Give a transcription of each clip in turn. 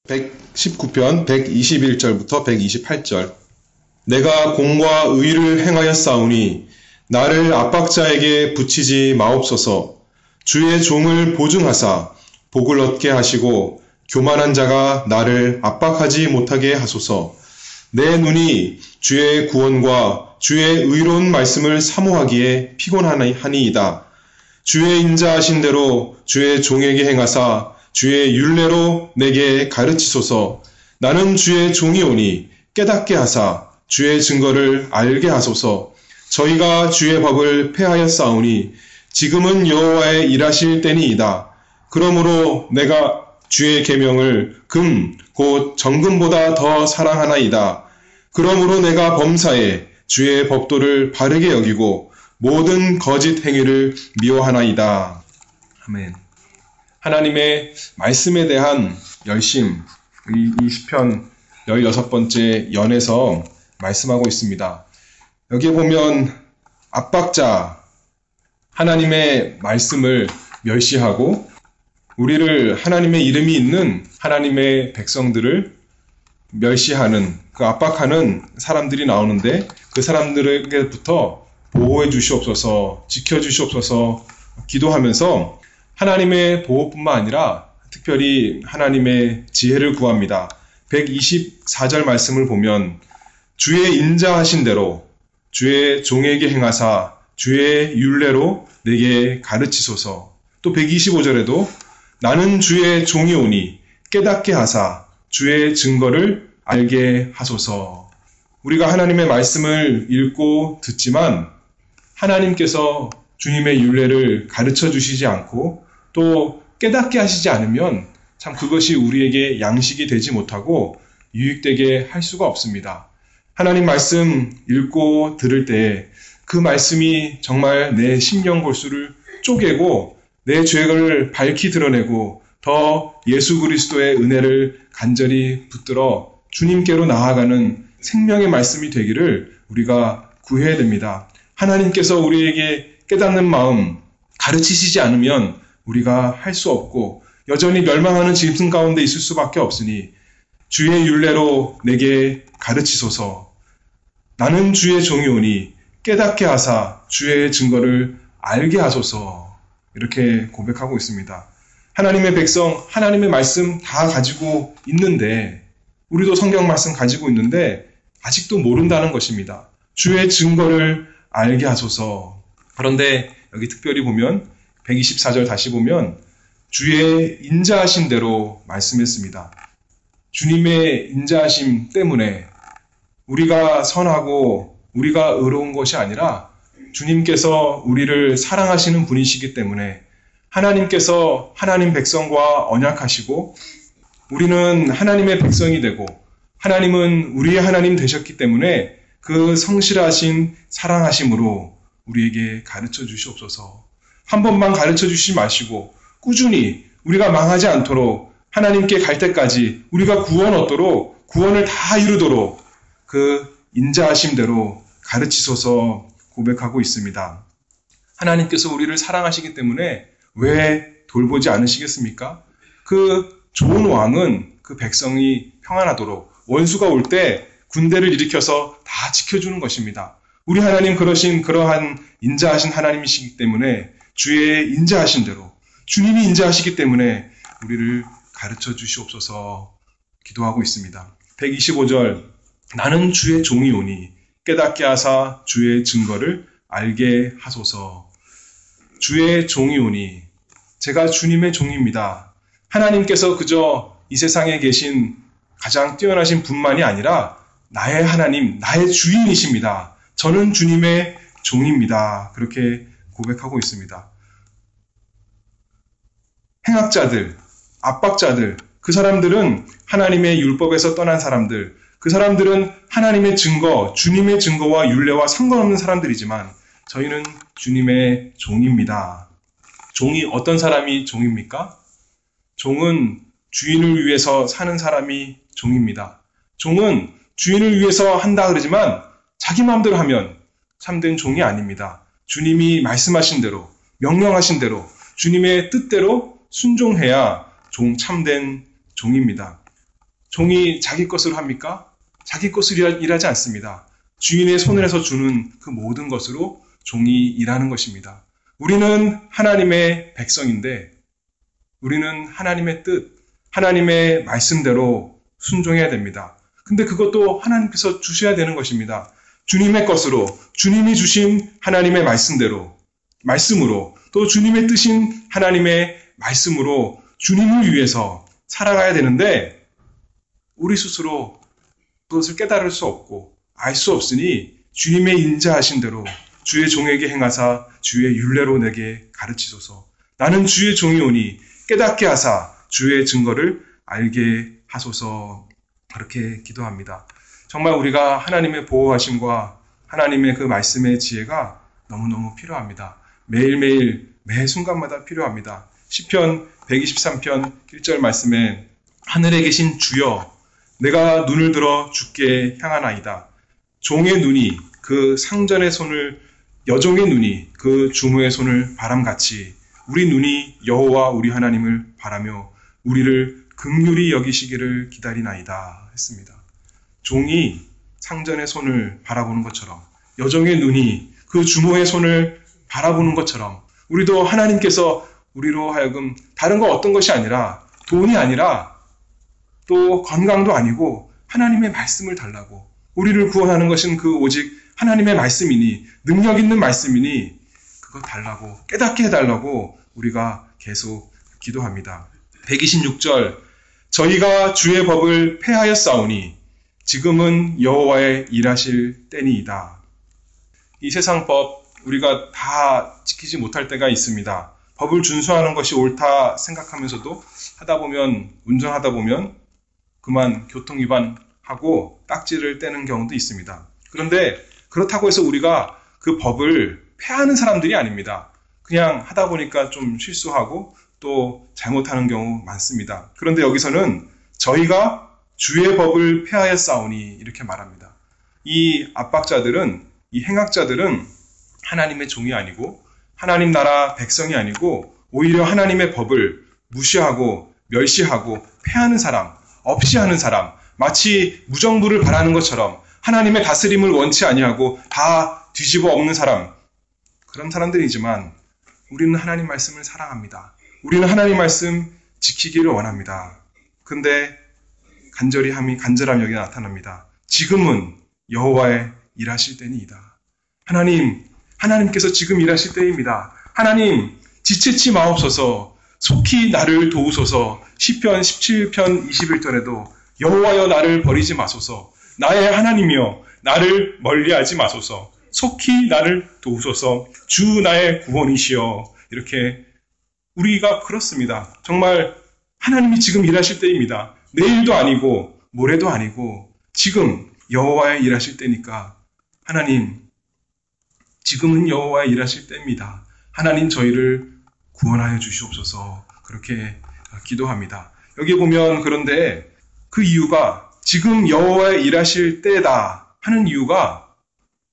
119편 121절부터 128절. 내가 공과 의를 행하였사오니 나를 압박자에게 붙이지 마옵소서. 주의 종을 보증하사 복을 얻게 하시고 교만한 자가 나를 압박하지 못하게 하소서. 내 눈이 주의 구원과 주의 의로운 말씀을 사모하기에 피곤하니이다. 주의 인자하신 대로 주의 종에게 행하사 주의 율례로 내게 가르치소서. 나는 주의 종이오니 깨닫게 하사 주의 증거를 알게 하소서. 저희가 주의 법을 폐하였사오니 지금은 여호와의 일하실 때니이다. 그러므로 내가 주의 계명을 금 곧 정금보다 더 사랑하나이다. 그러므로 내가 범사에 주의 법도를 바르게 여기고 모든 거짓 행위를 미워하나이다. 아멘. 하나님의 말씀에 대한 열심, 이 시편 16번째 연에서 말씀하고 있습니다. 여기에 보면 압박자, 하나님의 말씀을 멸시하고 우리를 하나님의 이름이 있는 하나님의 백성들을 멸시하는, 그 압박하는 사람들이 나오는데 그 사람들에게부터 보호해 주시옵소서, 지켜 주시옵소서 기도하면서 하나님의 보호뿐만 아니라 특별히 하나님의 지혜를 구합니다. 124절 말씀을 보면 주의 인자하신 대로 주의 종에게 행하사 주의 율례로 내게 가르치소서. 또 125절에도 나는 주의 종이오니 깨닫게 하사 주의 증거를 알게 하소서. 우리가 하나님의 말씀을 읽고 듣지만 하나님께서 주님의 율례를 가르쳐 주시지 않고 또 깨닫게 하시지 않으면 참 그것이 우리에게 양식이 되지 못하고 유익되게 할 수가 없습니다. 하나님 말씀 읽고 들을 때 그 말씀이 정말 내 심령골수를 쪼개고 내 죄를 밝히 드러내고 더 예수 그리스도의 은혜를 간절히 붙들어 주님께로 나아가는 생명의 말씀이 되기를 우리가 구해야 됩니다. 하나님께서 우리에게 깨닫는 마음 가르치시지 않으면 우리가 할 수 없고 여전히 멸망하는 짐승 가운데 있을 수밖에 없으니 주의 율례로 내게 가르치소서. 나는 주의 종이오니 깨닫게 하사 주의 증거를 알게 하소서. 이렇게 고백하고 있습니다. 하나님의 백성, 하나님의 말씀 다 가지고 있는데 우리도 성경 말씀 가지고 있는데 아직도 모른다는 것입니다. 주의 증거를 알게 하소서. 그런데 여기 특별히 보면 124절 다시 보면 주의 인자하신 대로 말씀했습니다. 주님의 인자하심 때문에 우리가 선하고 우리가 의로운 것이 아니라 주님께서 우리를 사랑하시는 분이시기 때문에 하나님께서 하나님 백성과 언약하시고 우리는 하나님의 백성이 되고 하나님은 우리의 하나님 되셨기 때문에 그 성실하신 사랑하심으로 우리에게 가르쳐 주시옵소서. 한 번만 가르쳐 주시지 마시고 꾸준히 우리가 망하지 않도록 하나님께 갈 때까지 우리가 구원 얻도록 구원을 다 이루도록 그 인자하심대로 가르치소서 고백하고 있습니다. 하나님께서 우리를 사랑하시기 때문에 왜 돌보지 않으시겠습니까? 그 좋은 왕은 그 백성이 평안하도록 원수가 올 때 군대를 일으켜서 다 지켜주는 것입니다. 우리 하나님 그러한 인자하신 하나님이시기 때문에 주의 인자하신 대로 주님이 인자하시기 때문에 우리를 가르쳐 주시옵소서 기도하고 있습니다. 125절 나는 주의 종이오니 깨닫게 하사 주의 증거를 알게 하소서. 주의 종이오니 제가 주님의 종입니다. 하나님께서 그저 이 세상에 계신 가장 뛰어나신 분만이 아니라 나의 하나님, 나의 주인이십니다. 저는 주님의 종입니다. 그렇게 고백하고 있습니다. 행악자들, 압박자들, 그 사람들은 하나님의 율법에서 떠난 사람들, 그 사람들은 하나님의 증거, 주님의 증거와 율례와 상관없는 사람들이지만 저희는 주님의 종입니다. 종이 어떤 사람이 종입니까? 종은 주인을 위해서 사는 사람이 종입니다. 종은 주인을 위해서 한다 그러지만 자기 마음대로 하면 참된 종이 아닙니다. 주님이 말씀하신 대로, 명령하신 대로, 주님의 뜻대로 순종해야 참된 종입니다. 종이 자기 것으로 합니까? 자기 것으로 일하지 않습니다. 주인의 손에서 주는 그 모든 것으로 종이 일하는 것입니다. 우리는 하나님의 백성인데 우리는 하나님의 뜻, 하나님의 말씀대로 순종해야 됩니다. 근데 그것도 하나님께서 주셔야 되는 것입니다. 주님의 것으로, 주님이 주신 하나님의 말씀으로, 또 주님의 뜻인 하나님의 말씀으로 주님을 위해서 살아가야 되는데 우리 스스로 그것을 깨달을 수 없고 알 수 없으니 주님의 인자하신 대로 주의 종에게 행하사 주의 율례로 내게 가르치소서. 나는 주의 종이오니 깨닫게 하사 주의 증거를 알게 하소서. 그렇게 기도합니다. 정말 우리가 하나님의 보호하심과 하나님의 그 말씀의 지혜가 너무너무 필요합니다. 매일매일 매 순간마다 필요합니다. 시편 123편 1절 말씀에 하늘에 계신 주여 내가 눈을 들어 주께 향하나이다. 종의 눈이 그 상전의 손을 여종의 눈이 그 주모의 손을 바람같이 우리 눈이 여호와 우리 하나님을 바라며 우리를 긍휼히 여기시기를 기다리나이다 했습니다. 종이 상전의 손을 바라보는 것처럼 여종의 눈이 그 주모의 손을 바라보는 것처럼 우리도 하나님께서 우리로 하여금 다른 거 어떤 것이 아니라 돈이 아니라 또 건강도 아니고 하나님의 말씀을 달라고 우리를 구원하는 것은 그 오직 하나님의 말씀이니 능력 있는 말씀이니 그거 달라고 깨닫게 해달라고 우리가 계속 기도합니다. 126절 저희가 주의 법을 폐하였사오니 지금은 여호와의 일하실 때니이다. 이 세상 법 우리가 다 지키지 못할 때가 있습니다. 법을 준수하는 것이 옳다 생각하면서도 운전하다 보면 그만 교통위반하고 딱지를 떼는 경우도 있습니다. 그런데 그렇다고 해서 우리가 그 법을 폐하는 사람들이 아닙니다. 그냥 하다 보니까 좀 실수하고 또 잘못하는 경우 많습니다. 그런데 여기서는 저희가 주의 법을 폐하였사오니 이렇게 말합니다. 이 압박자들은, 이 행악자들은 하나님의 종이 아니고 하나님 나라 백성이 아니고 오히려 하나님의 법을 무시하고 멸시하고 폐하는 사람, 없이 하는 사람, 마치 무정부를 바라는 것처럼 하나님의 다스림을 원치 아니하고 다 뒤집어 엎는 사람, 그런 사람들이지만 우리는 하나님 말씀을 사랑합니다. 우리는 하나님 말씀 지키기를 원합니다. 근데 간절함이 여기 나타납니다. 지금은 여호와의 일하실 때니이다. 하나님께서 지금 일하실 때입니다. 하나님 지체치 마옵소서. 속히 나를 도우소서. 시편 17편 21절에도 여호와여 나를 버리지 마소서. 나의 하나님이여 나를 멀리하지 마소서. 속히 나를 도우소서. 주 나의 구원이시여. 이렇게 우리가 그렇습니다. 정말 하나님이 지금 일하실 때입니다. 내일도 아니고 모레도 아니고 지금 여호와의 일하실 때니까 하나님 지금은 여호와의 일하실 때입니다. 하나님 저희를 구원하여 주시옵소서. 그렇게 기도합니다. 여기 보면 그런데 그 이유가 지금 여호와의 일하실 때다 하는 이유가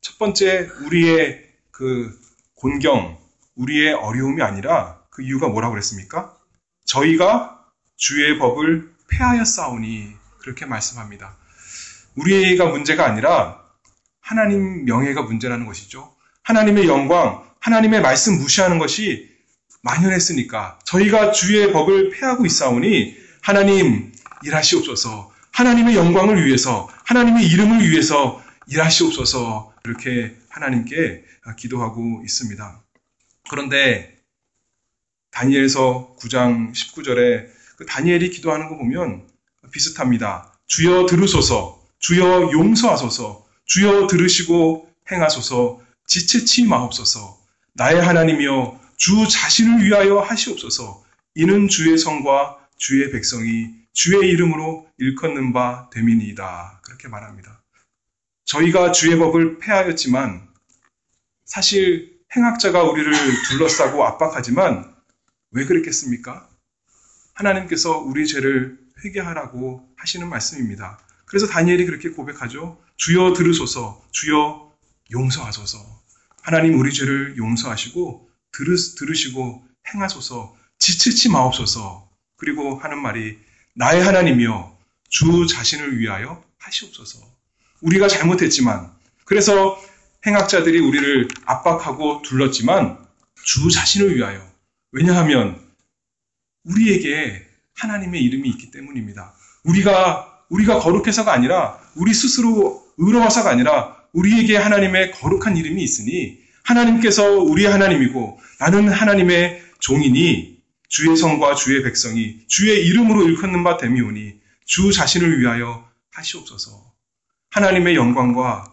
첫 번째 우리의 그 곤경, 우리의 어려움이 아니라 그 이유가 뭐라고 그랬습니까? 저희가 주의 법을 폐하였사오니 그렇게 말씀합니다. 우리가 문제가 아니라 하나님 명예가 문제라는 것이죠. 하나님의 영광, 하나님의 말씀 무시하는 것이 만연했으니까 저희가 주의 법을 폐하고 있사오니 하나님 일하시옵소서. 하나님의 영광을 위해서, 하나님의 이름을 위해서 일하시옵소서. 이렇게 하나님께 기도하고 있습니다. 그런데 다니엘서 9장 19절에 그 다니엘이 기도하는 거 보면 비슷합니다. 주여 들으소서, 주여 용서하소서, 주여 들으시고 행하소서, 지체치 마옵소서. 나의 하나님이여 주 자신을 위하여 하시옵소서. 이는 주의 성과 주의 백성이 주의 이름으로 일컫는 바 됨이니이다. 그렇게 말합니다. 저희가 주의 법을 폐하였지만 사실 행악자가 우리를 둘러싸고 압박하지만 왜 그랬겠습니까? 하나님께서 우리 죄를 회개하라고 하시는 말씀입니다. 그래서 다니엘이 그렇게 고백하죠. 주여 들으소서, 주여 용서하소서. 하나님 우리 죄를 용서하시고 들으시고 행하소서. 지체치 마옵소서. 그리고 하는 말이 나의 하나님이여 주 자신을 위하여 하시옵소서. 우리가 잘못했지만, 그래서 행악자들이 우리를 압박하고 둘렀지만 주 자신을 위하여. 왜냐하면 우리에게 하나님의 이름이 있기 때문입니다. 우리가 거룩해서가 아니라, 우리 스스로 의로워서가 아니라 우리에게 하나님의 거룩한 이름이 있으니, 하나님께서 우리의 하나님이고 나는 하나님의 종이니 주의 성과 주의 백성이 주의 이름으로 일컫는 바 됨이오니 주 자신을 위하여 하시옵소서. 하나님의 영광과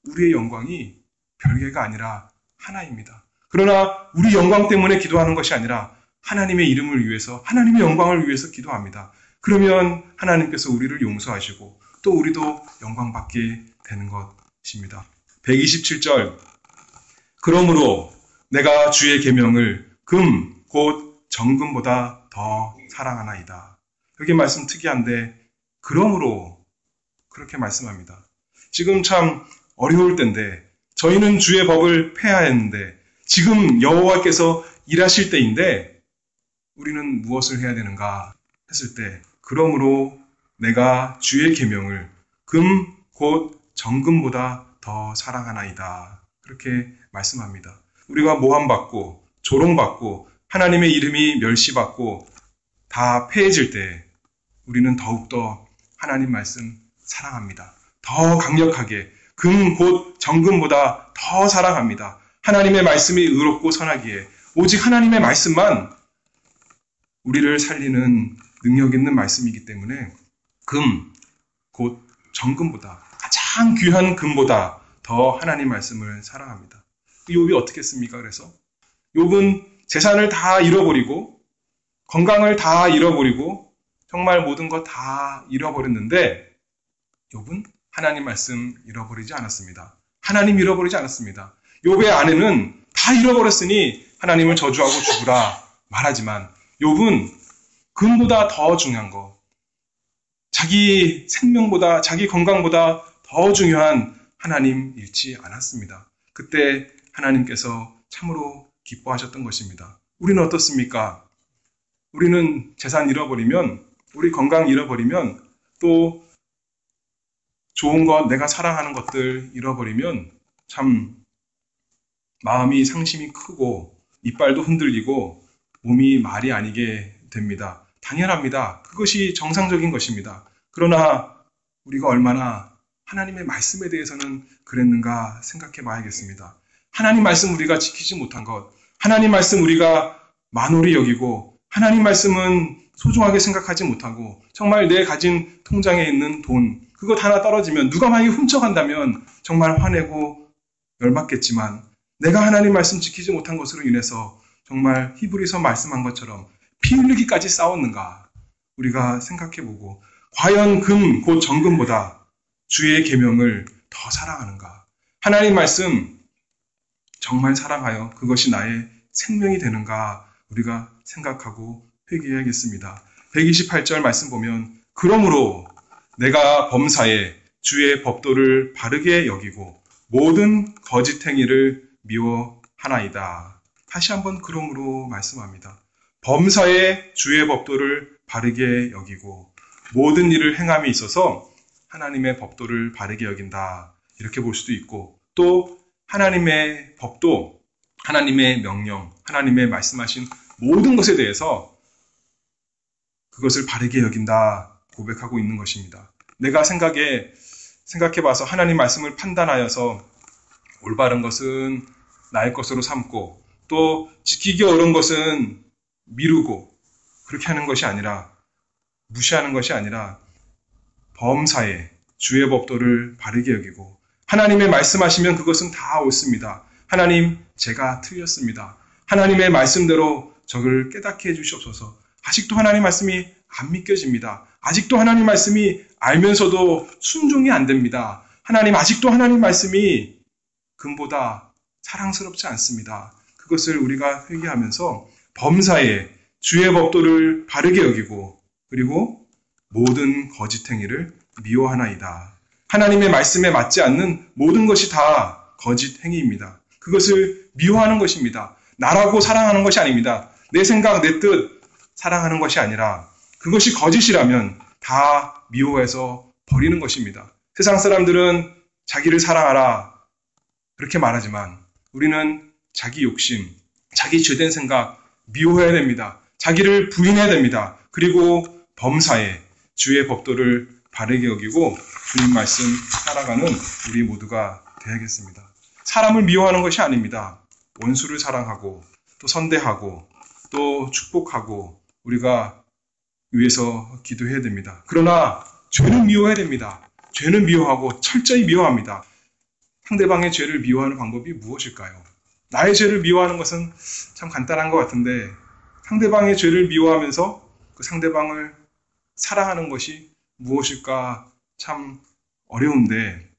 우리의 영광이 별개가 아니라 하나입니다. 그러나 우리 영광 때문에 기도하는 것이 아니라 하나님의 이름을 위해서, 하나님의 영광을 위해서 기도합니다. 그러면 하나님께서 우리를 용서하시고 또 우리도 영광받게 되는 것입니다. 127절, 그러므로 내가 주의 계명을 금 곧 정금보다 더 사랑하나이다. 여기 말씀 특이한데 그러므로 그렇게 말씀합니다. 지금 참 어려울 때인데, 저희는 주의 법을 폐하였는데 지금 여호와께서 일하실 때인데 우리는 무엇을 해야 되는가 했을 때, 그러므로 내가 주의 계명을 금 곧 정금보다 더 사랑하나이다. 그렇게 말씀합니다. 우리가 모함받고 조롱받고 하나님의 이름이 멸시받고 다 폐해질 때 우리는 더욱더 하나님 말씀 사랑합니다. 더 강력하게 금 곧 정금보다 더 사랑합니다. 하나님의 말씀이 의롭고 선하기에 오직 하나님의 말씀만 우리를 살리는 능력 있는 말씀이기 때문에 금 곧 정금보다, 가장 귀한 금보다 더 하나님 말씀을 사랑합니다. 욥이 어떻게 했습니까? 그래서 욥은 재산을 다 잃어버리고 건강을 다 잃어버리고 정말 모든 것 다 잃어버렸는데 욥은 하나님 말씀 잃어버리지 않았습니다. 하나님 잃어버리지 않았습니다. 욥의 아내는 다 잃어버렸으니 하나님을 저주하고 죽으라 말하지만 욥은 금보다 더 중요한 거, 자기 생명보다, 자기 건강보다 더 중요한 하나님 잃지 않았습니다. 그때 하나님께서 참으로 기뻐하셨던 것입니다. 우리는 어떻습니까? 우리는 재산 잃어버리면, 우리 건강 잃어버리면, 또 좋은 것, 내가 사랑하는 것들 잃어버리면 참 마음이 상심이 크고 이빨도 흔들리고 몸이 말이 아니게 됩니다. 당연합니다. 그것이 정상적인 것입니다. 그러나 우리가 얼마나 하나님의 말씀에 대해서는 그랬는가 생각해 봐야겠습니다. 하나님 말씀 우리가 지키지 못한 것, 하나님 말씀 우리가 만홀히 여기고 하나님 말씀은 소중하게 생각하지 못하고 정말 내 가진 통장에 있는 돈, 그것 하나 떨어지면 누가 만약에 훔쳐간다면 정말 화내고 열받겠지만 내가 하나님 말씀 지키지 못한 것으로 인해서 정말 히브리서 말씀한 것처럼 피 흘리기까지 싸웠는가 우리가 생각해보고, 과연 금 곧 정금보다 주의 계명을 더 사랑하는가, 하나님 말씀 정말 사랑하여 그것이 나의 생명이 되는가 우리가 생각하고 회개해야겠습니다. 128절 말씀 보면 그러므로 내가 범사에 주의 법도를 바르게 여기고 모든 거짓 행위를 미워하나이다. 다시 한번 그러므로 말씀합니다. 범사에 주의 법도를 바르게 여기고 모든 일을 행함에 있어서 하나님의 법도를 바르게 여긴다. 이렇게 볼 수도 있고, 또 하나님의 법도, 하나님의 명령, 하나님의 말씀하신 모든 것에 대해서 그것을 바르게 여긴다 고백하고 있는 것입니다. 내가 생각해봐서 하나님 말씀을 판단하여서 올바른 것은 나의 것으로 삼고 또 지키기 어려운 것은 미루고 그렇게 하는 것이 아니라, 무시하는 것이 아니라 범사에 주의 법도를 바르게 여기고, 하나님의 말씀하시면 그것은 다 옳습니다. 하나님, 제가 틀렸습니다. 하나님의 말씀대로 저를 깨닫게 해주시옵소서. 아직도 하나님 말씀이 안 믿겨집니다. 아직도 하나님 말씀이 알면서도 순종이 안 됩니다. 하나님, 아직도 하나님 말씀이 금보다 사랑스럽지 않습니다. 그것을 우리가 회개하면서 범사에 주의 법도를 바르게 여기고 그리고 모든 거짓 행위를 미워하나이다. 하나님의 말씀에 맞지 않는 모든 것이 다 거짓 행위입니다. 그것을 미워하는 것입니다. 나라고 사랑하는 것이 아닙니다. 내 생각, 내 뜻 사랑하는 것이 아니라 그것이 거짓이라면 다 미워해서 버리는 것입니다. 세상 사람들은 자기를 사랑하라 그렇게 말하지만 우리는 자기 욕심, 자기 죄된 생각 미워해야 됩니다. 자기를 부인해야 됩니다. 그리고 범사에 주의 법도를 바르게 여기고 주님 말씀 살아가는 우리 모두가 되야겠습니다. 사람을 미워하는 것이 아닙니다. 원수를 사랑하고 또 선대하고 또 축복하고 우리가 위해서 기도해야 됩니다. 그러나 죄는 미워해야 됩니다. 죄는 미워하고 철저히 미워합니다. 상대방의 죄를 미워하는 방법이 무엇일까요? 나의 죄를 미워하는 것은 참 간단한 것 같은데 상대방의 죄를 미워하면서 그 상대방을 사랑하는 것이 무엇일까 참 어려운데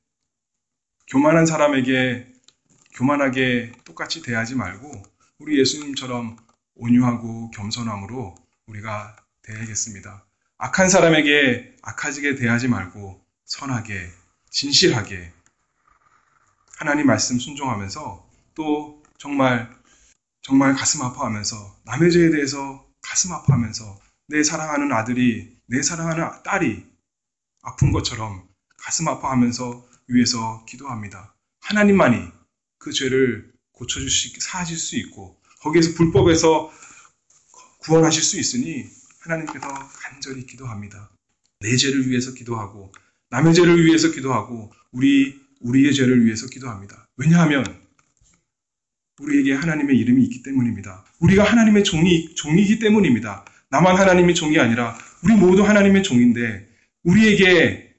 교만한 사람에게 교만하게 똑같이 대하지 말고 우리 예수님처럼 온유하고 겸손함으로 우리가 대하겠습니다. 악한 사람에게 악하게 대하지 말고 선하게 진실하게 하나님 말씀 순종하면서 또 정말 가슴 아파하면서 남의 죄에 대해서 가슴 아파하면서 내 사랑하는 아들이 내 사랑하는 딸이 아픈 것처럼 가슴 아파하면서 위해서 기도합니다. 하나님만이 그 죄를 사하실 수 있고 거기에서 불법에서 구원하실 수 있으니 하나님께서 간절히 기도합니다. 내 죄를 위해서 기도하고 남의 죄를 위해서 기도하고 우리의 죄를 위해서 기도합니다. 왜냐하면 우리에게 하나님의 이름이 있기 때문입니다. 우리가 하나님의 종이기 때문입니다. 나만 하나님의 종이 아니라 우리 모두 하나님의 종인데 우리에게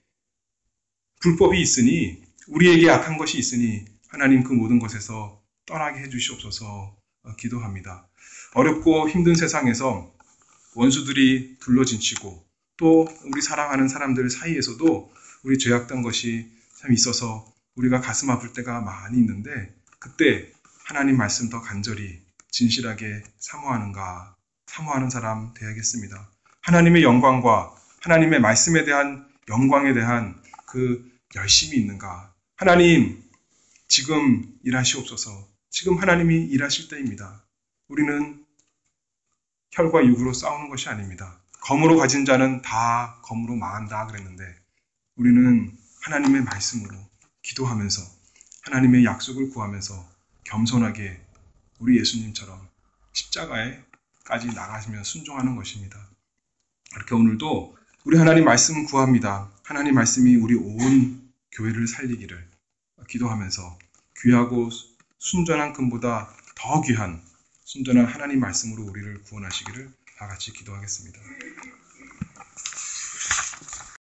불법이 있으니 우리에게 악한 것이 있으니 하나님 그 모든 것에서 떠나게 해주시옵소서 기도합니다. 어렵고 힘든 세상에서 원수들이 둘러진치고 또 우리 사랑하는 사람들 사이에서도 우리 죄악된 것이 참 있어서 우리가 가슴 아플 때가 많이 있는데 그때 하나님 말씀 더 간절히 진실하게 사모하는 사람 되야겠습니다. 하나님의 영광과 하나님의 말씀에 대한 영광에 대한 그 열심이 있는가? 하나님 지금 일하시옵소서. 지금 하나님이 일하실 때입니다. 우리는 혈과 육으로 싸우는 것이 아닙니다. 검으로 가진 자는 다 검으로 망한다 그랬는데 우리는 하나님의 말씀으로 기도하면서 하나님의 약속을 구하면서 겸손하게 우리 예수님처럼 십자가에까지 나가시며 순종하는 것입니다. 이렇게 오늘도 우리 하나님 말씀 구합니다. 하나님 말씀이 우리 온 교회를 살리기를 기도하면서 귀하고 순전한 금보다 더 귀한 순전한 하나님 말씀으로 우리를 구원하시기를 다 같이 기도하겠습니다.